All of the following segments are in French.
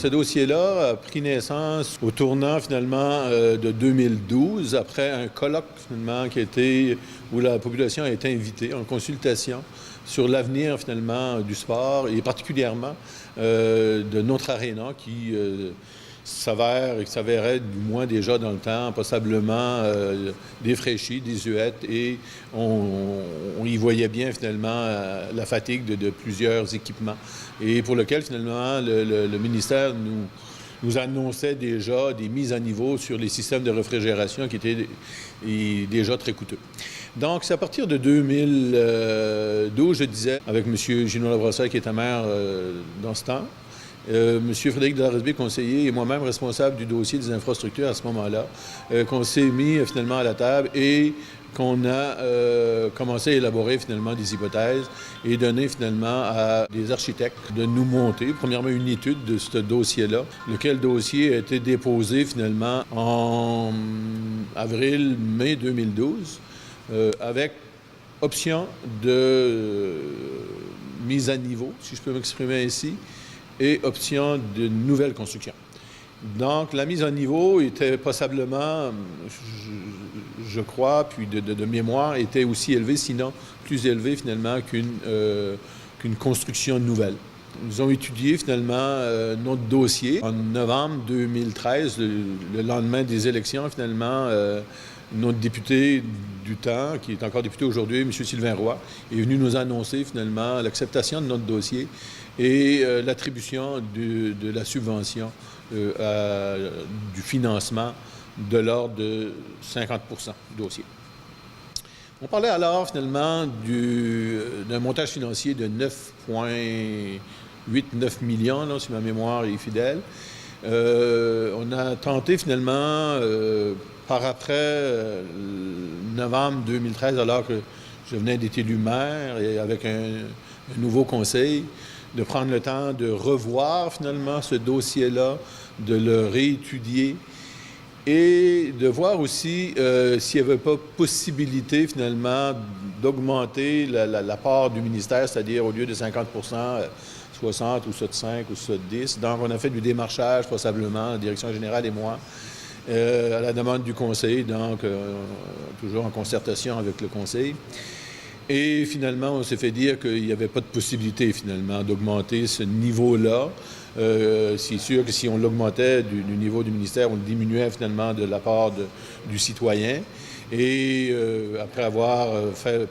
Ce dossier-là a pris naissance au tournant, finalement, de 2012, après un colloque, finalement, où la population a été invitée en consultation sur l'avenir, finalement, du sport et particulièrement de notre aréna qui s'avérait, du moins déjà dans le temps, passablement défraîchie, désuète, et on y voyait bien, finalement, la fatigue de plusieurs équipements, et pour lequel, finalement, le ministère nous annonçait déjà des mises à niveau sur les systèmes de réfrigération qui étaient déjà très coûteux. Donc, c'est à partir de 2012, je disais, avec M. Gino Labrasseur, qui était maire dans ce temps, M. Frédéric Delaresby, conseiller, et moi-même responsable du dossier des infrastructures à ce moment-là, qu'on s'est mis finalement à la table et qu'on a commencé à élaborer finalement des hypothèses et donner finalement à des architectes de nous monter, premièrement, une étude de ce dossier-là, lequel dossier a été déposé finalement en avril-mai 2012, avec option de mise à niveau, si je peux m'exprimer ainsi, et option de nouvelle construction. Donc, la mise à niveau était passablement, je crois, puis de mémoire, était aussi élevée, sinon plus élevée finalement qu'une construction nouvelle. Nous avons étudié finalement notre dossier. En novembre 2013, le lendemain des élections, finalement, notre député du temps, qui est encore député aujourd'hui, M. Sylvain Roy, est venu nous annoncer finalement l'acceptation de notre dossier et l'attribution de la subvention du financement de l'ordre de 50 du dossier. On parlait alors finalement d'un montage financier de 9,9 millions, là, si ma mémoire est fidèle. On a tenté finalement, par après novembre 2013, alors que je venais d'être élu maire et avec un nouveau conseil, de prendre le temps de revoir finalement ce dossier-là, de le réétudier et de voir aussi s'il n'y avait pas possibilité finalement d'augmenter la part du ministère, c'est-à-dire au lieu de 50 60 ou 75 ou 70. Donc, on a fait du démarchage, passablement, la direction générale et moi, à la demande du conseil, donc toujours en concertation avec le conseil. Et finalement, on s'est fait dire qu'il n'y avait pas de possibilité, finalement, d'augmenter ce niveau-là. C'est sûr que si on l'augmentait du niveau du ministère, on le diminuait finalement de la part du citoyen. Et après avoir fait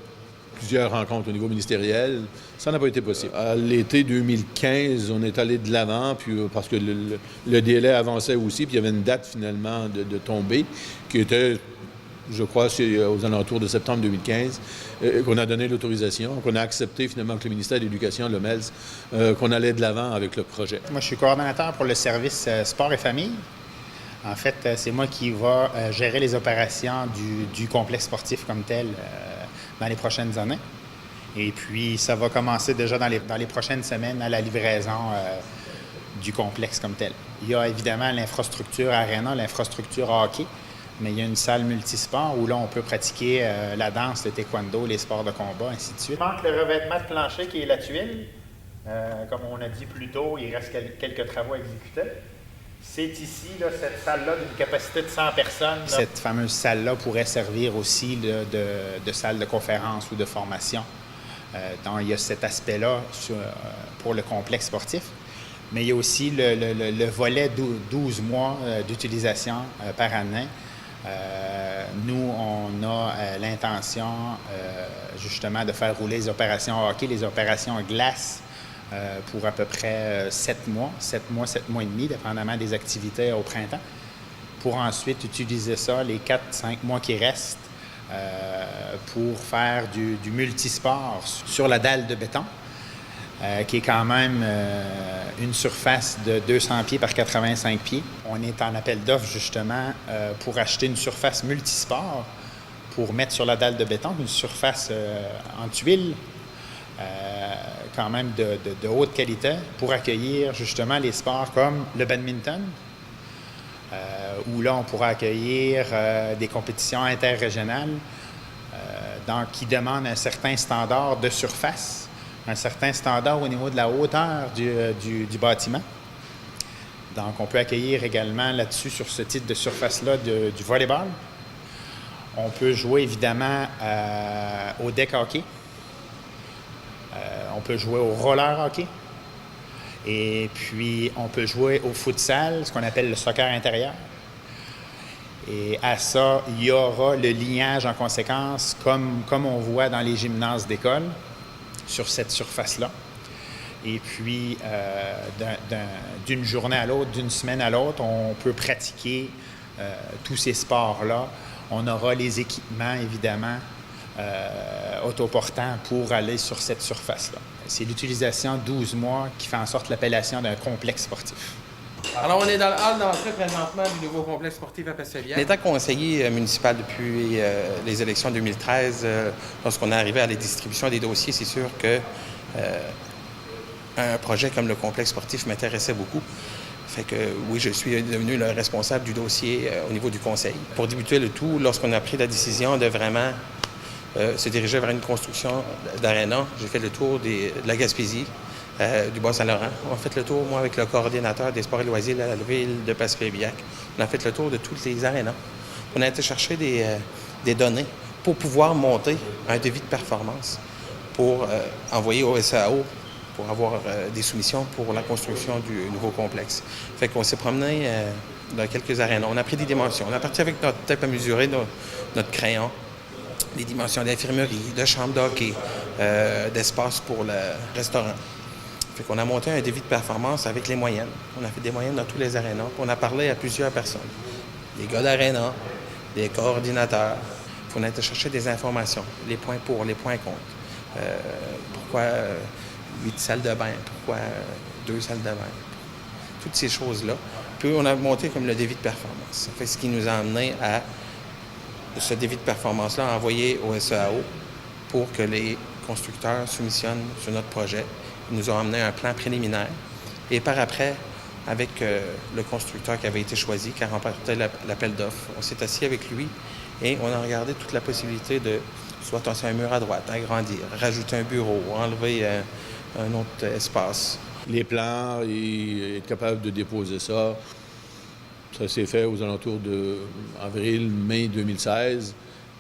plusieurs rencontres au niveau ministériel, ça n'a pas été possible. À l'été 2015, on est allé de l'avant, puis parce que le délai avançait aussi, puis il y avait une date finalement de tombée qui était, je crois, c'est aux alentours de septembre 2015, qu'on a donné l'autorisation, qu'on a accepté finalement que le ministère de l'Éducation, le MELS, qu'on allait de l'avant avec le projet. Moi, je suis coordonnateur pour le service sport et famille. En fait, c'est moi qui va gérer les opérations du complexe sportif comme tel dans les prochaines années. Et puis, ça va commencer déjà dans les prochaines semaines à la livraison du complexe comme tel. Il y a évidemment l'infrastructure aréna, l'infrastructure hockey, mais il y a une salle multisport où là, on peut pratiquer la danse, le taekwondo, les sports de combat, ainsi de suite. Il manque le revêtement de plancher qui est la tuile. Comme on a dit plus tôt, il reste quelques travaux à exécuter. C'est ici, là, cette salle-là, d'une capacité de 100 personnes. Là. Cette fameuse salle-là pourrait servir aussi de salle de conférence ou de formation. Donc, il y a cet aspect-là pour le complexe sportif. Mais il y a aussi le volet 12 mois d'utilisation par année. Nous, on a l'intention, justement, de faire rouler les opérations hockey, les opérations glace, pour à peu près 7 mois et demi, dépendamment des activités au printemps, pour ensuite utiliser ça les 4-5 mois qui restent pour faire du multisport sur la dalle de béton, qui est quand même une surface de 200 pieds par 85 pieds. On est en appel d'offres, justement, pour acheter une surface multisport pour mettre sur la dalle de béton, une surface en tuiles, quand même de haute qualité, pour accueillir justement les sports comme le badminton, où là, on pourra accueillir des compétitions interrégionales donc, qui demandent un certain standard de surface, un certain standard au niveau de la hauteur du bâtiment. Donc, on peut accueillir également là-dessus, sur ce type de surface-là, du volleyball. On peut jouer évidemment au deck hockey. On peut jouer au roller hockey. Et puis, on peut jouer au futsal, ce qu'on appelle le soccer intérieur. Et à ça, il y aura le lignage en conséquence, comme on voit dans les gymnases d'école, sur cette surface-là. Et puis, d'une journée à l'autre, d'une semaine à l'autre, on peut pratiquer tous ces sports-là. On aura les équipements, évidemment, autoportants pour aller sur cette surface-là. C'est l'utilisation 12 mois qui fait en sorte l'appellation d'un complexe sportif. Alors, on est dans le hall d'entrée présentement du nouveau complexe sportif à Passelière. En étant conseiller municipal depuis les élections 2013, lorsqu'on est arrivé à la distribution des dossiers, c'est sûr que un projet comme le complexe sportif m'intéressait beaucoup. Fait que oui, je suis devenu le responsable du dossier au niveau du conseil. Pour débuter le tout, lorsqu'on a pris la décision de vraiment se diriger vers une construction d'aréna, j'ai fait le tour de la Gaspésie, du Bas-Saint-Laurent. On a fait le tour, moi, avec le coordinateur des sports et loisirs de la ville de Passepébiac. On a fait le tour de toutes les arénas. On a été chercher des données pour pouvoir monter un devis de performance pour envoyer au SAO pour avoir des soumissions pour la construction du nouveau complexe. Fait qu'on s'est promené dans quelques arénas. On a pris des dimensions. On a parti avec notre tape à mesurer, notre crayon, les dimensions d'infirmerie, de chambre de hockey, d'espace pour le restaurant. Fait qu'on a monté un devis de performance avec les moyennes. On a fait des moyennes dans tous les arénas. On a parlé à plusieurs personnes. Des gars d'aréna, des coordinateurs. On a été chercher des informations, les points pour, les points contre. Pourquoi 8 salles de bain? Pourquoi 2 salles de bain? Toutes ces choses-là. Puis on a monté comme le devis de performance. Ça fait ce qui nous a amené à ce devis de performance-là envoyé au SEAO pour que les constructeurs soumissionnent sur notre projet. Ils nous ont amené un plan préliminaire. Et par après, avec le constructeur qui avait été choisi, qui a remporté l'appel d'offres, on s'est assis avec lui et on a regardé toute la possibilité de soit tasser un mur à droite, agrandir, rajouter un bureau, enlever un autre espace. Les plans et être capable de déposer ça, ça s'est fait aux alentours de avril-mai 2016.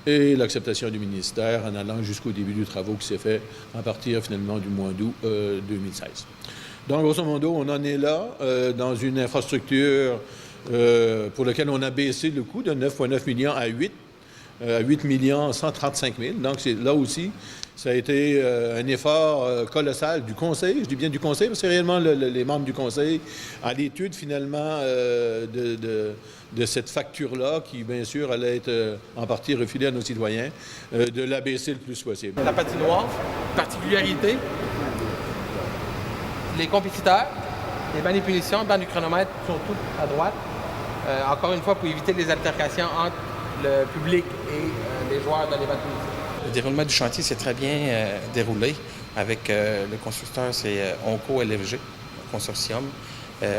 Et l'acceptation du ministère en allant jusqu'au début du travaux qui s'est fait à partir finalement du mois d'août 2016. Donc, grosso modo, on en est là dans une infrastructure pour laquelle on a baissé le coût de 9,9 millions à 8 millions 135 000. Donc, c'est là aussi, ça a été un effort colossal du conseil. Je dis bien du conseil parce que c'est réellement les membres du conseil à l'étude finalement de cette facture-là qui, bien sûr, allait être en partie refilée à nos citoyens, de l'abaisser le plus possible. La patinoire, particularité, les compétiteurs, les bancs des punitions, les bancs du chronomètre sont tous à droite. Encore une fois, pour éviter les altercations entre le public et les joueurs dans les bancs de punitions. Le déroulement du chantier s'est très bien déroulé avec le constructeur, c'est Onco LFG, consortium.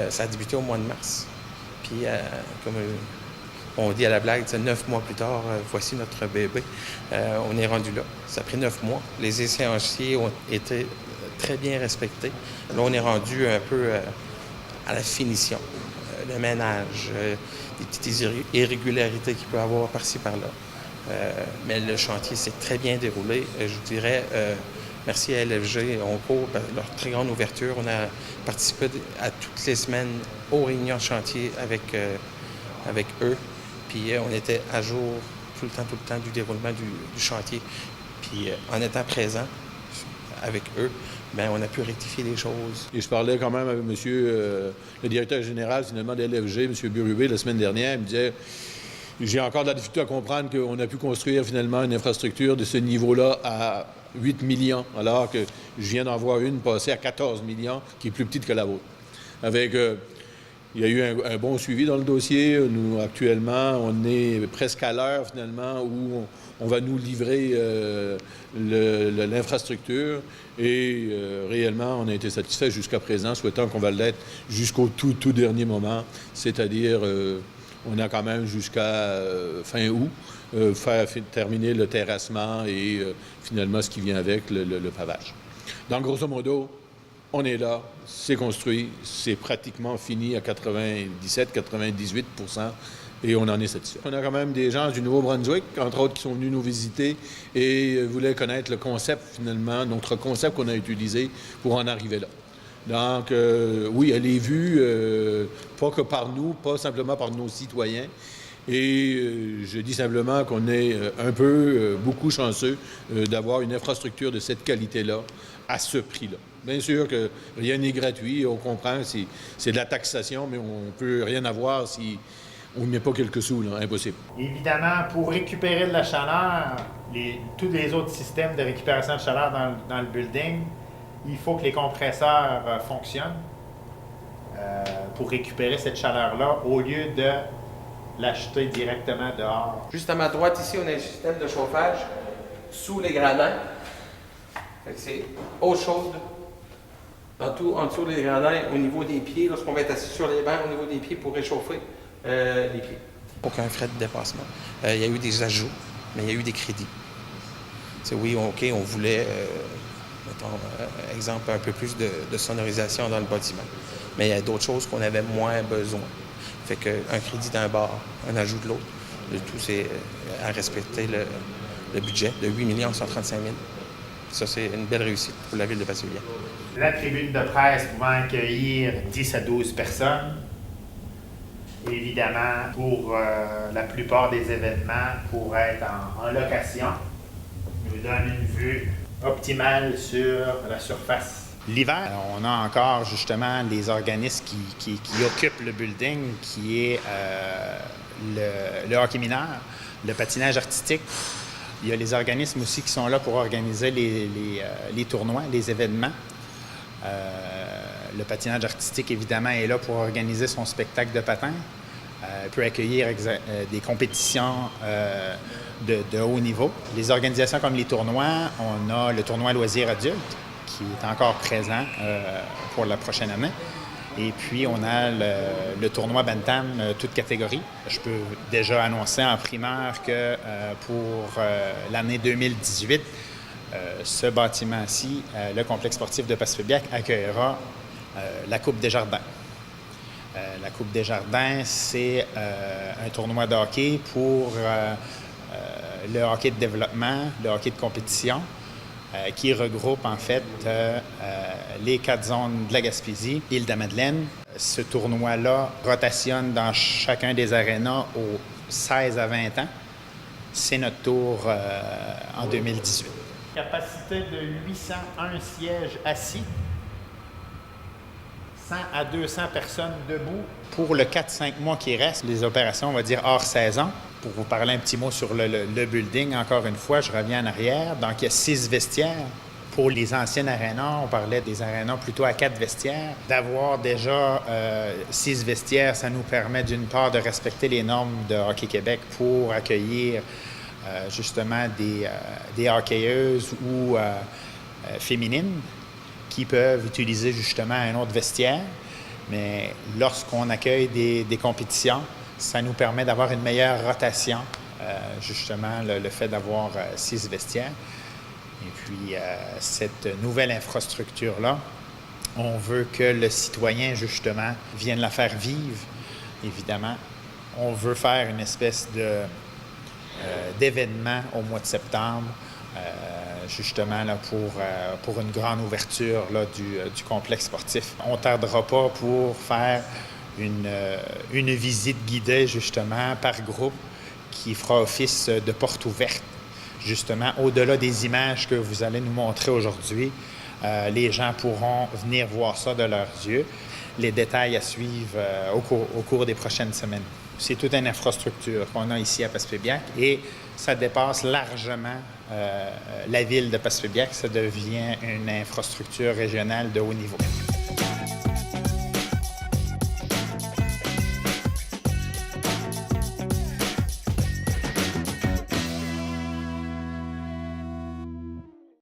Ça a débuté au mois de mars. Puis, comme on dit à la blague, 9 mois plus tard, voici notre bébé. On est rendu là. Ça a pris 9 mois. Les échéanciers ont été très bien respectés. Là, on est rendu un peu à la finition. Le ménage, des petites irrégularités qu'il peut y avoir par-ci, par-là. Mais le chantier s'est très bien déroulé. Je dirais merci à LFG et Onco, leur très grande ouverture. On a participé à toutes les semaines aux réunions de chantier avec eux. Puis on était à jour tout le temps du déroulement du chantier. Puis en étant présent avec eux, bien, on a pu rectifier les choses. Et je parlais quand même avec monsieur, le directeur général finalement de LFG, M. Burubé, la semaine dernière. Il me disait, j'ai encore de la difficulté à comprendre qu'on a pu construire finalement une infrastructure de ce niveau-là à 8 millions, alors que je viens d'en voir une passer à 14 millions, qui est plus petite que la vôtre. Avec, il y a eu un bon suivi dans le dossier. Nous, actuellement, on est presque à l'heure finalement où on va nous livrer l'infrastructure et réellement, on a été satisfait jusqu'à présent, souhaitant qu'on va l'être jusqu'au tout dernier moment, c'est-à-dire on a quand même jusqu'à fin août terminer le terrassement et finalement ce qui vient avec le pavage. Donc, grosso modo, On est là, c'est construit, c'est pratiquement fini à 97-98 % et on en est satisfait. On a quand même des gens du Nouveau-Brunswick, entre autres, qui sont venus nous visiter et voulaient connaître le concept, finalement, notre concept qu'on a utilisé pour en arriver là. Donc, oui, elle est vue, pas que par nous, pas simplement par nos citoyens. Et je dis simplement qu'on est beaucoup chanceux d'avoir une infrastructure de cette qualité-là à ce prix-là. Bien sûr que rien n'est gratuit, on comprend, c'est de la taxation, mais on ne peut rien avoir si on ne met pas quelques sous, là, impossible. Évidemment, pour récupérer de la chaleur, tous les autres systèmes de récupération de chaleur dans le building, il faut que les compresseurs fonctionnent pour récupérer cette chaleur-là au lieu de l'acheter directement dehors. Juste à ma droite, ici, on a un système de chauffage sous les gradins. C'est eau chaude en dessous des gradins, au niveau des pieds, lorsqu'on va être assis sur les bancs, au niveau des pieds pour réchauffer les pieds. Aucun frais de dépassement. Il y a eu des ajouts, mais il y a eu des crédits. Oui, OK, on voulait, exemple, un peu plus de sonorisation dans le bâtiment. Mais il y a d'autres choses qu'on avait moins besoin. Fait qu'un crédit d'un bord, un ajout de l'autre, le tout, c'est à respecter le budget de 8 135 000. Ça, c'est une belle réussite pour la ville de Passepébiac. La tribune de presse pouvant accueillir 10 à 12 personnes. Évidemment, pour la plupart des événements, pour être en location, nous donne une vue optimale sur la surface. L'hiver, on a encore justement les organismes qui occupent le building, qui est le hockey mineur, le patinage artistique. Il y a les organismes aussi qui sont là pour organiser les tournois, les événements. Le patinage artistique, évidemment, est là pour organiser son spectacle de patin. Peut accueillir des compétitions de haut niveau. Les organisations comme les tournois, on a le tournoi loisirs adultes qui est encore présent pour la prochaine année. Et puis, on a le tournoi Bantam, toute catégorie. Je peux déjà annoncer en primeur que pour l'année 2018, ce bâtiment-ci, le complexe sportif de Passepébiac, accueillera la Coupe des Jardins. La Coupe des Jardins, c'est un tournoi de hockey pour le hockey de développement, le hockey de compétition, qui regroupe en fait les 4 zones de la Gaspésie, Île-de-Madeleine. Ce tournoi-là rotationne dans chacun des arénas aux 16 à 20 ans. C'est notre tour en 2018. Capacité de 801 sièges assis, 100 à 200 personnes debout. Pour le 4-5 mois qui reste, les opérations, on va dire, hors saison. Pour vous parler un petit mot sur le building, encore une fois, je reviens en arrière. Donc, il y a 6 vestiaires. Pour les anciennes arénas, on parlait des arénas plutôt à 4 vestiaires. D'avoir déjà 6 vestiaires, ça nous permet d'une part de respecter les normes de Hockey Québec pour accueillir justement des hockeyeuses ou féminines qui peuvent utiliser justement un autre vestiaire. Mais lorsqu'on accueille des compétitions, ça nous permet d'avoir une meilleure rotation, justement, le fait d'avoir 6 vestiaires. Et puis, cette nouvelle infrastructure-là, on veut que le citoyen, justement, vienne la faire vivre, évidemment. On veut faire une espèce d'événement au mois de septembre, justement là, pour une grande ouverture là, du complexe sportif. On ne tardera pas pour faire une visite guidée, justement, par groupe qui fera office de porte ouverte. Justement, au-delà des images que vous allez nous montrer aujourd'hui, les gens pourront venir voir ça de leurs yeux. Les détails à suivre au cours des prochaines semaines. C'est toute une infrastructure qu'on a ici à Passepébiac et ça dépasse largement la ville de Passepébiac. Ça devient une infrastructure régionale de haut niveau.